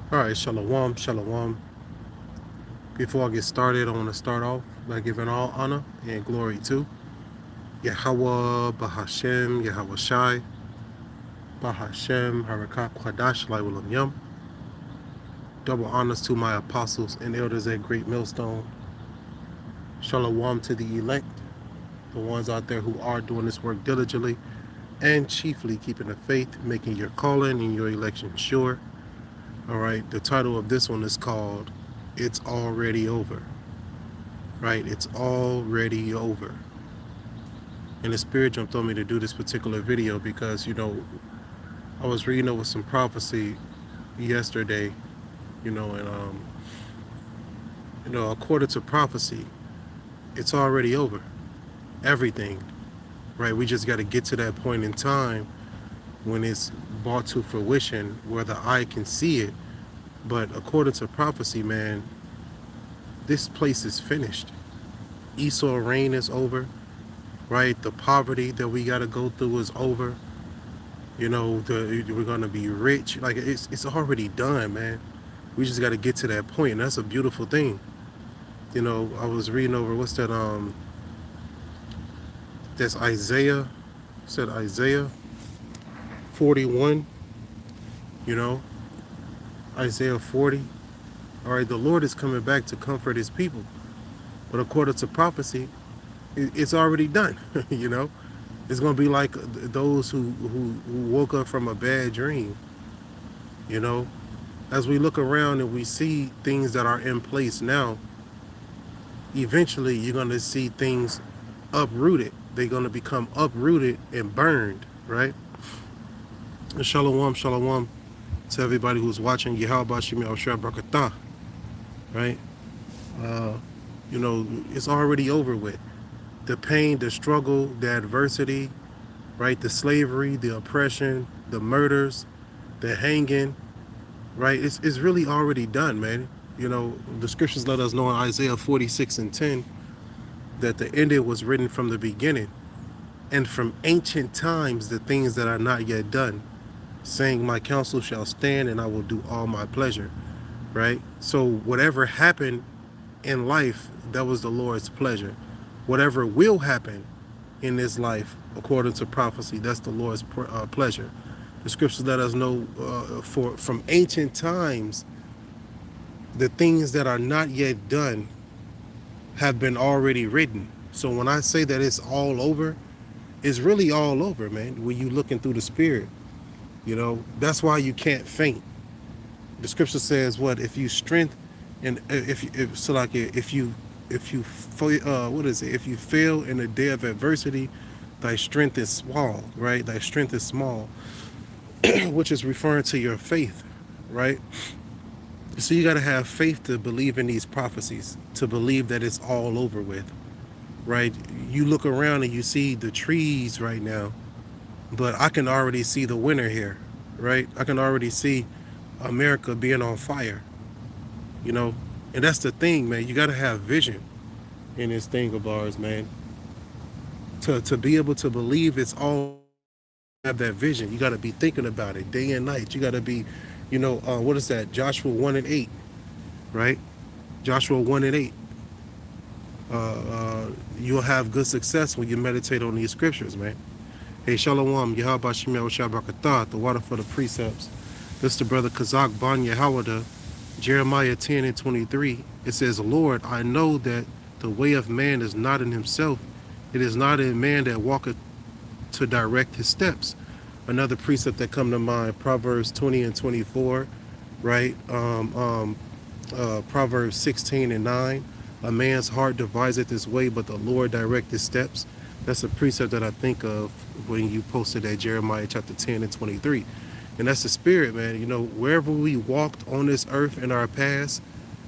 All right, shalom, shalom. Before I get started, I want to start off by giving all honor and glory to Yahweh, Bahashem, Yahweh Shai, Bahashem, Harakat Kwadash, Laiwalam Yum. Double honors to my apostles and elders at Great Millstone. Shalom to the elect, the ones out there who are doing this work diligently and chiefly keeping the faith, making your calling and your election sure. All right, the title of this one is called It's Already Over. Right? It's already over. And the Spirit jumped on me to do this particular video because, I was reading over some prophecy yesterday, and, according to prophecy, it's already over. Everything, right? We just got to get to that point in time when it's brought to fruition where the eye can see it. But according to prophecy, man, this place is finished. Esau reign is over. Right? The poverty that we got to go through is over. We're going to be rich. Like, it's already done, man. We just got to get to that point, and that's a beautiful thing. I was reading over, what's that, that's Isaiah, said Isaiah 41, you know, Isaiah 40. All right, the Lord is coming back to comfort his people. But according to prophecy, it's already done, It's going to be like those who woke up from a bad dream, you know. As we look around and we see things that are in place now, eventually you're going to see things uprooted. They're going to become uprooted and burned, right? And shalom, shalom to everybody who's watching. Yahweh Shemi Oshra Barakatah, right? Uh, it's already over with. The pain, the struggle, the adversity, right? The slavery, the oppression, the murders, the hanging, right? It's really already done, man. The scriptures let us know in Isaiah 46 and 10 that the end was written from the beginning and from ancient times the things that are not yet done, saying my counsel shall stand and I will do all my pleasure, right? So whatever happened in life, that was the Lord's pleasure. Whatever will happen in this life, according to prophecy, that's the Lord's pleasure. The scriptures let us know from ancient times, the things that are not yet done have been already written. So when I say that it's all over, it's really all over, man. When you looking through the spirit, that's why you can't faint. The scripture says, what if you strength and if you what is it? If you fail in the day of adversity, thy strength is small, right? Thy strength is small, which is referring to your faith, right? So you got to have faith to believe in these prophecies, to believe that it's all over with, right? You look around and you see the trees right now, but I can already see the winter here, right? I can already see America being on fire, and that's the thing, man. You got to have vision in this thing of ours, man. To be able to believe it's all, have that vision. You got to be thinking about it day and night. You got to be, what is that? Joshua 1 and 8, right? Joshua 1 and 8. You'll have good success when you meditate on these scriptures, man. Hey, Shalom, Yahweh Shemel Shabrakatah, the water for the precepts. This is the brother Kazak Ban Yahawada, Jeremiah 10 and 23. It says, Lord, I know that the way of man is not in himself. It is not in man that walketh to direct his steps. Another precept that come to mind, Proverbs 20 and 24, right? Proverbs 16 and 9. A man's heart deviseth his way, but the Lord direct his steps. That's a precept that I think of when you posted that Jeremiah chapter 10 and 23. And that's the spirit, man. Wherever we walked on this earth in our past,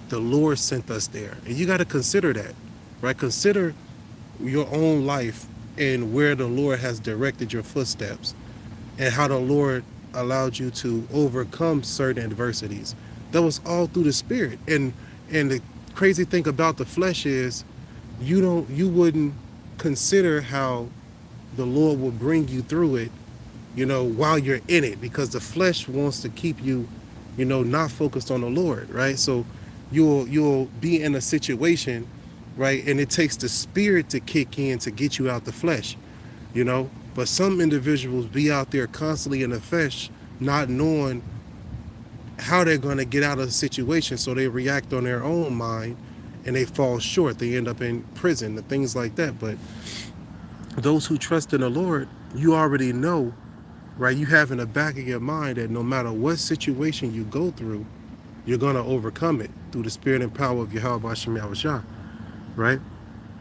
the Lord sent us there. And you got to consider that, right? Consider your own life and where the Lord has directed your footsteps and how the Lord allowed you to overcome certain adversities. That was all through the spirit. And the crazy thing about the flesh is you wouldn't consider how the Lord will bring you through it, while you're in it, because the flesh wants to keep you, not focused on the Lord, right? So you'll be in a situation, right? And it takes the spirit to kick in to get you out the flesh, But some individuals be out there constantly in the flesh, not knowing how they're going to get out of the situation. So they react on their own mind and they fall short. They end up in prison and things like that. But those who trust in the Lord, you already know, right? You have in the back of your mind that no matter what situation you go through, you're going to overcome it through the spirit and power of Yahweh Shem Yahushua, right?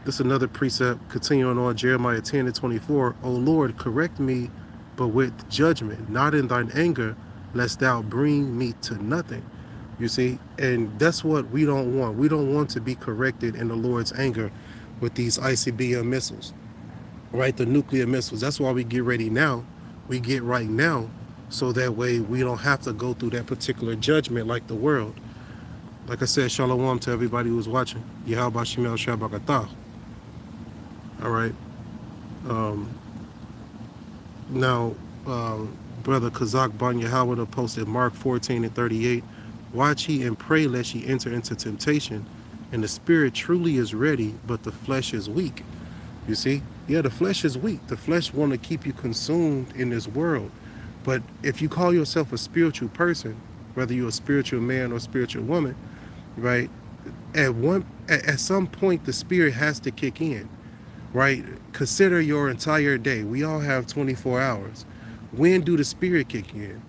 This is another precept continuing on Jeremiah 10:24. O Lord, correct me, but with judgment, not in thine anger, lest thou bring me to nothing. You see, and that's what we don't want. We don't want to be corrected in the Lord's anger with these ICBM missiles, right? The nuclear missiles. That's why we get ready now. We get right now, so that way we don't have to go through that particular judgment like the world. Like I said, shalom to everybody who's watching. Yahweh Shemel Shabakatah. All right. Now, Brother Kazak Ban Yahweh posted Mark 14:38. Watch ye and pray lest ye enter into temptation. And the spirit truly is ready, but the flesh is weak. You see? Yeah, the flesh is weak. The flesh want to keep you consumed in this world. But if you call yourself a spiritual person, whether you're a spiritual man or spiritual woman, right? At some point, the spirit has to kick in, right? Consider your entire day. We all have 24 hours. When do the spirit kick in?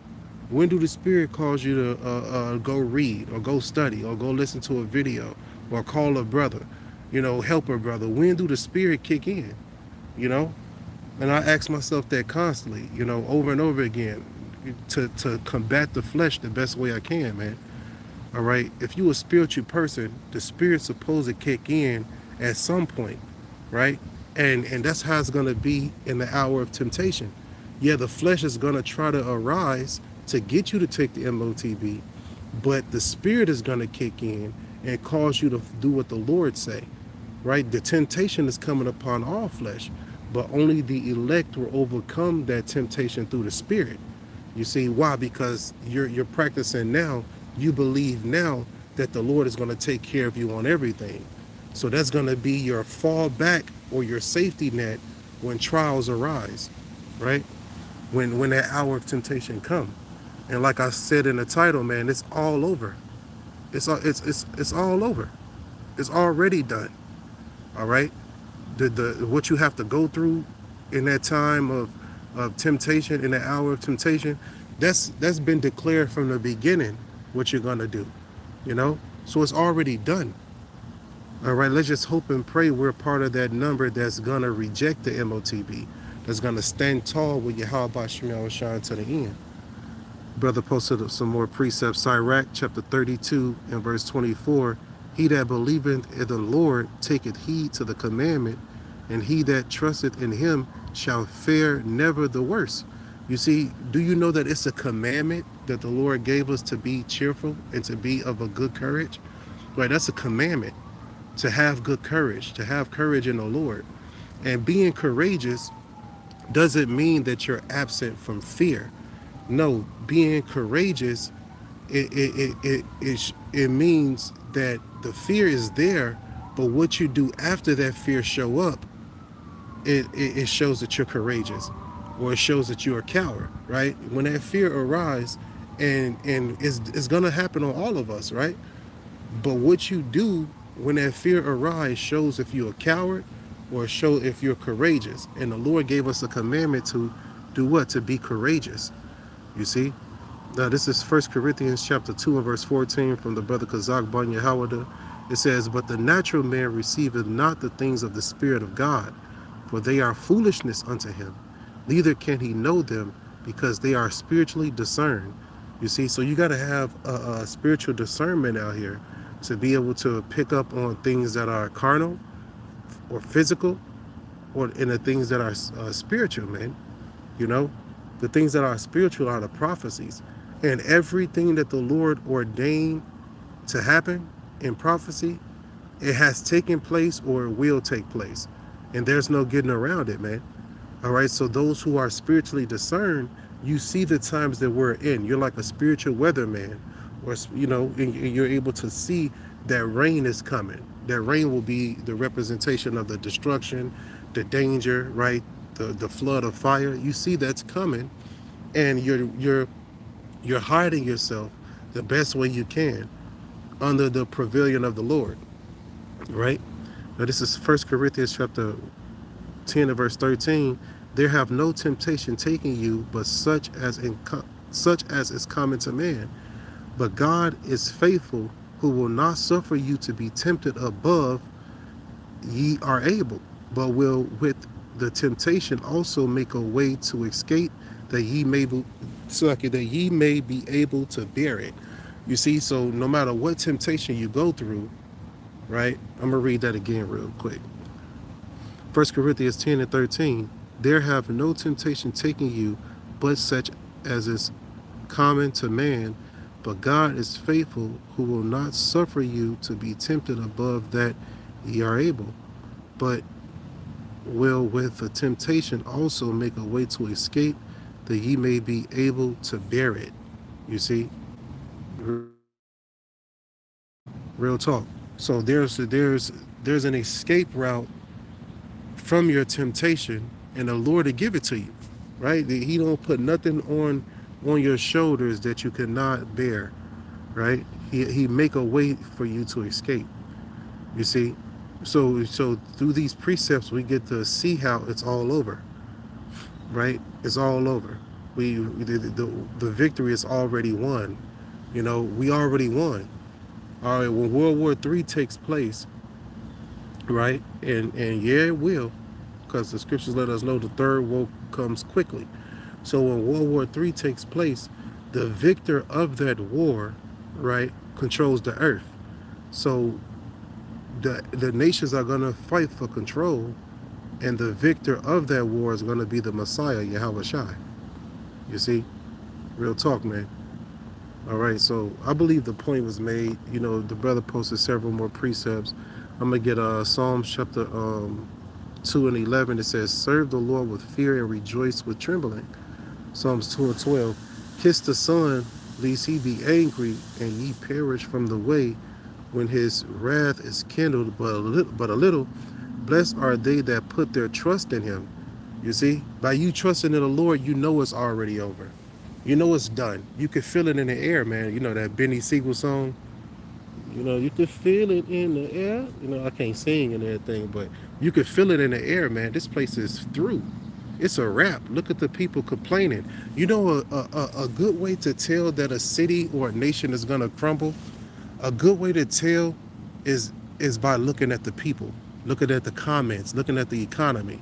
When do the spirit cause you to go read or go study or go listen to a video or call a brother, help a brother? When do the spirit kick in? And I ask myself that constantly, over and over again, to combat the flesh the best way I can, man. All right. If you a spiritual person, the spirit's supposed to kick in at some point, right? And that's how it's gonna be in the hour of temptation. Yeah, the flesh is gonna try to arise to get you to take the MOTB, but the spirit is gonna kick in and cause you to do what the Lord say, right? The temptation is coming upon all flesh, but only the elect will overcome that temptation through the spirit. You see why? Because you're practicing now. You believe now that the Lord is going to take care of you on everything. So that's going to be your fallback or your safety net when trials arise, right? When that hour of temptation come. And like I said in the title, man, it's all over. It's all over. It's already done. All right? The what you have to go through in that time of temptation, in that hour of temptation, that's been declared from the beginning what you're gonna do. So it's already done. All right, let's just hope and pray we're part of that number that's gonna reject the MOTB, that's gonna stand tall with Yahweh Shem Shine to the end. Brother posted some more precepts. Sirach chapter 32 and verse 24. He that believeth in the Lord taketh heed to the commandment, and he that trusteth in him shall fare never the worse. You see, do you know that it's a commandment that the Lord gave us to be cheerful and to be of a good courage? Right, that's a commandment, to have good courage, to have courage in the Lord. And being courageous doesn't mean that you're absent from fear. No, being courageous, it means that the fear is there, but what you do after that fear show up, it shows that you're courageous, or it shows that you're a coward, right? When that fear arises, and it's gonna happen on all of us, right? But what you do when that fear arises shows if you're a coward or show if you're courageous. And the Lord gave us a commandment to do what? To be courageous. You see? Now this is 1 Corinthians chapter 2 and verse 14 from the brother Kazak Ban Yahweh. It says, but the natural man receiveth not the things of the Spirit of God, for they are foolishness unto him. Neither can he know them, because they are spiritually discerned. You see, so you got to have a spiritual discernment out here to be able to pick up on things that are carnal or physical, or in the things that are spiritual, man. The things that are spiritual are the prophecies. And everything that the Lord ordained to happen in prophecy, it has taken place or it will take place. And there's no getting around it, man. All right, so those who are spiritually discerned, you see the times that we're in. You're like a spiritual weatherman or and you're able to see that rain is coming. That rain will be the representation of the destruction, the danger, right? The flood of fire. You see that's coming, and you're hiding yourself the best way you can under the pavilion of the Lord, right? Now this is First Corinthians chapter 10 and verse 13. There have no temptation taking you, but such as is common to man. But God is faithful, who will not suffer you to be tempted above ye are able, but will with the temptation also make a way to escape, that ye may be able to bear it. You see, so no matter what temptation you go through, right? I'm gonna read that again real quick. 1 Corinthians 10 and 13. There have no temptation taken you, but such as is common to man. But God is faithful, who will not suffer you to be tempted above that ye are able, but will with the temptation also make a way to escape, that ye may be able to bear it. You see, real talk. So there's an escape route from your temptation, and the Lord to give it to you, right? He don't put nothing on your shoulders that you cannot bear, right? He make a way for you to escape. You see, so through these precepts we get to see how it's all over, right? It's all over. The victory is already won. We already won. All right, when World War III takes place, right, and yeah, it will, because the scriptures let us know the third woe comes quickly. So when World War III takes place, the victor of that war, right, controls the earth. So the nations are going to fight for control, and the victor of that war is going to be the Messiah, Yahweh Shai. You see? Real talk, man. All right, so I believe the point was made. The brother posted several more precepts. I'm going to get Psalms chapter 2 and 11. It says, serve the Lord with fear and rejoice with trembling. Psalms 2 and 12. Kiss the Son, lest he be angry, and ye perish from the way, when his wrath is kindled but a little. Blessed are they that put their trust in him. You see, by you trusting in the Lord, you know it's already over. You know it's done. You can feel it in the air, man. That Benny Siegel song. You can feel it in the air. I can't sing and everything, but you can feel it in the air, man. This place is through. It's a wrap. Look at the people complaining. A good way to tell that a city or a nation is going to crumble, a good way to tell is by looking at the people, looking at the comments, looking at the economy.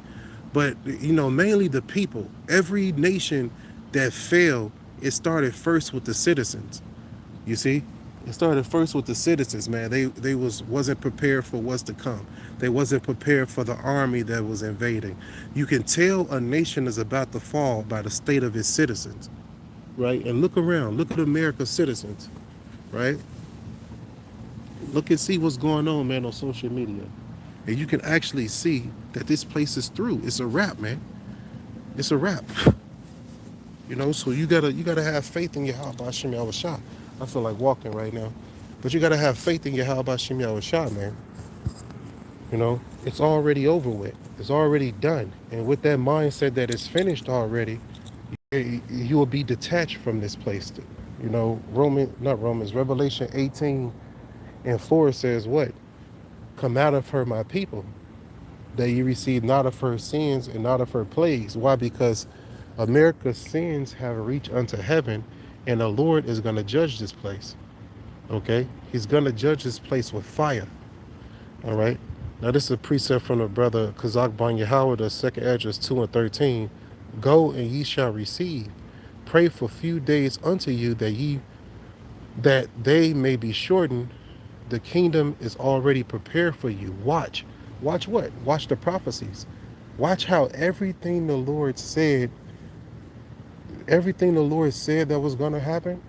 But, mainly the people. Every nation that failed, it started first with the citizens. You see? It started first with the citizens, man. They wasn't prepared for what's to come. They wasn't prepared for the army that was invading. You can tell a nation is about to fall by the state of its citizens, right? And look around. Look at America's citizens, right? Look and see what's going on, man, on social media. And you can actually see that this place is through. It's a wrap, man. It's a wrap. So you gotta have faith in Yahweh Hashem Yahweh Shah. I feel like walking right now. But you gotta have faith in Yahweh Hashem Yahweh Shah, man. It's already over with. It's already done. And with that mindset that it's finished already, you will be detached from this place. Revelation 18 and 4 says what? Come out of her, my people, that you receive not of her sins and not of her plagues. Why? Because America's sins have reached unto heaven, and the Lord is going to judge this place. Okay? He's going to judge this place with fire. All right? Now, this is a precept from the brother Kazak Ban Yahweh, the second address 2 and 13. Go and ye shall receive. Pray for few days unto you, that they may be shortened. The kingdom is already prepared for you. Watch. Watch what? Watch the prophecies. Watch how everything the Lord said that was going to happen,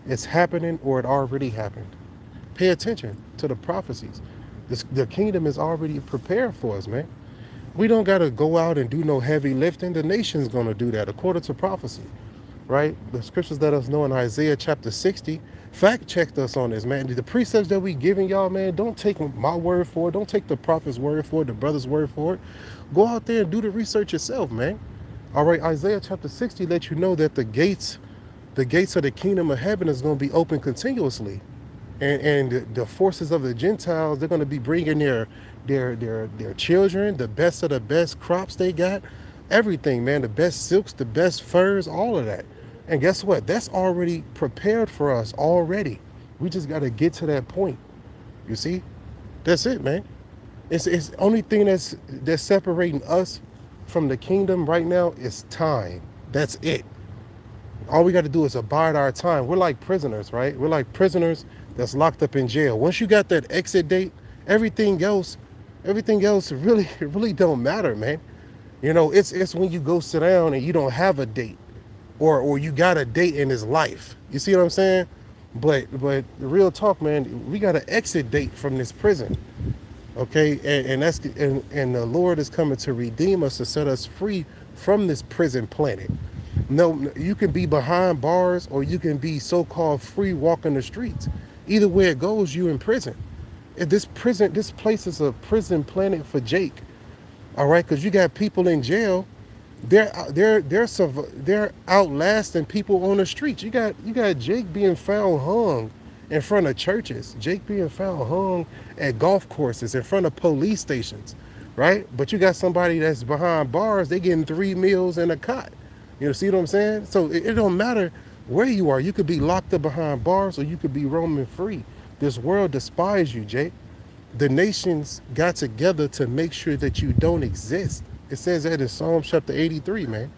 it's happening, or it already happened. Pay attention to the prophecies. The kingdom is already prepared for us, man. We don't got to go out and do no heavy lifting. The nation's going to do that according to prophecy, right? The scriptures let us know in Isaiah chapter 60, Fact check us on this, man. The precepts that we giving y'all, man, don't take my word for it. Don't take the prophet's word for it, the brother's word for it. Go out there and do the research yourself, man. All right, Isaiah chapter 60 let you know that the gates of the kingdom of heaven is going to be open continuously. And the forces of the Gentiles, they're going to be bringing their children, the best of the best crops they got, everything, man, the best silks, the best furs, all of that. And guess what? That's already prepared for us already. We just got to get to that point. You see? That's it, man. It's the only thing that's separating us from the kingdom right now is time. That's it. All we got to do is abide our time. We're like prisoners, right? We're like prisoners that's locked up in jail. Once you got that exit date, everything else really don't matter, man. You know, it's when you go sit down and you don't have a date, or you got a date in his life. You see what I'm saying? But the real talk, man, we got an exit date from this prison. Okay, and the Lord is coming to redeem us, to set us free from this prison planet. No, you can be behind bars or you can be so-called free walking the streets. Either way it goes, you in prison. This place is a prison planet for Jake. All right, because you got people in jail. They're outlasting people on the streets. You got Jake being found hung in front of churches. Jake being found hung at golf courses, in front of police stations, right? But you got somebody that's behind bars. They getting 3 meals and a cot. You know, see what I'm saying? So it don't matter where you are. You could be locked up behind bars, or you could be roaming free. This world despises you, Jake. The nations got together to make sure that you don't exist. It says that in Psalm chapter 83, man.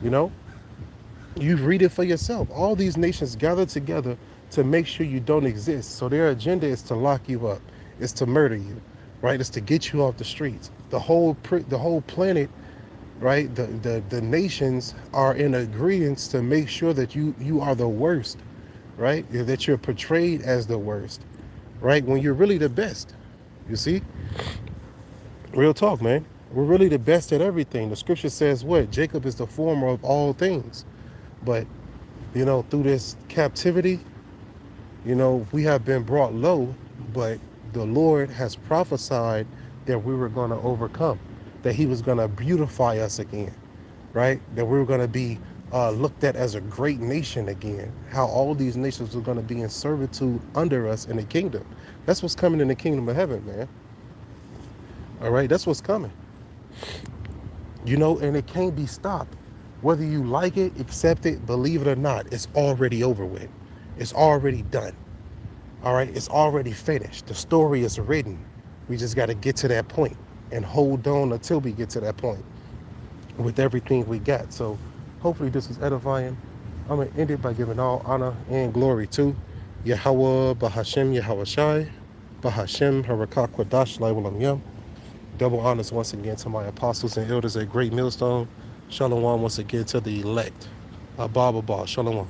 You know, you read it for yourself. All these nations gathered together to make sure you don't exist. So their agenda is to lock you up, is to murder you, right? It's to get you off the streets. The whole planet, right? The nations are in agreement to make sure that you are the worst, right? That you're portrayed as the worst, right? When you're really the best. You see? Real talk, man. We're really the best at everything. The scripture says what? Jacob is the former of all things. But, you know, through this captivity, you know, we have been brought low, but the Lord has prophesied that we were going to overcome, that he was going to beautify us again, right? That we were going to be looked at as a great nation again, how all these nations were going to be in servitude under us in the kingdom. That's what's coming in the kingdom of heaven, man. All right, that's what's coming. You know, and it can't be stopped. Whether you like it, accept it, believe it or not, it's already over with. It's already done. All right, it's already finished. The story is written. We just got to get to that point and hold on until we get to that point with everything we got. So hopefully this is edifying. I'm going to end it by giving all honor and glory to Yahweh, Bahashem, Yahweh Shai, Bahashem, Harakah, Kwadash, Laiwalam Yam. Double honors once again to my apostles and elders at Great Millstone. Shalom once again to the elect. Abba, Shalom.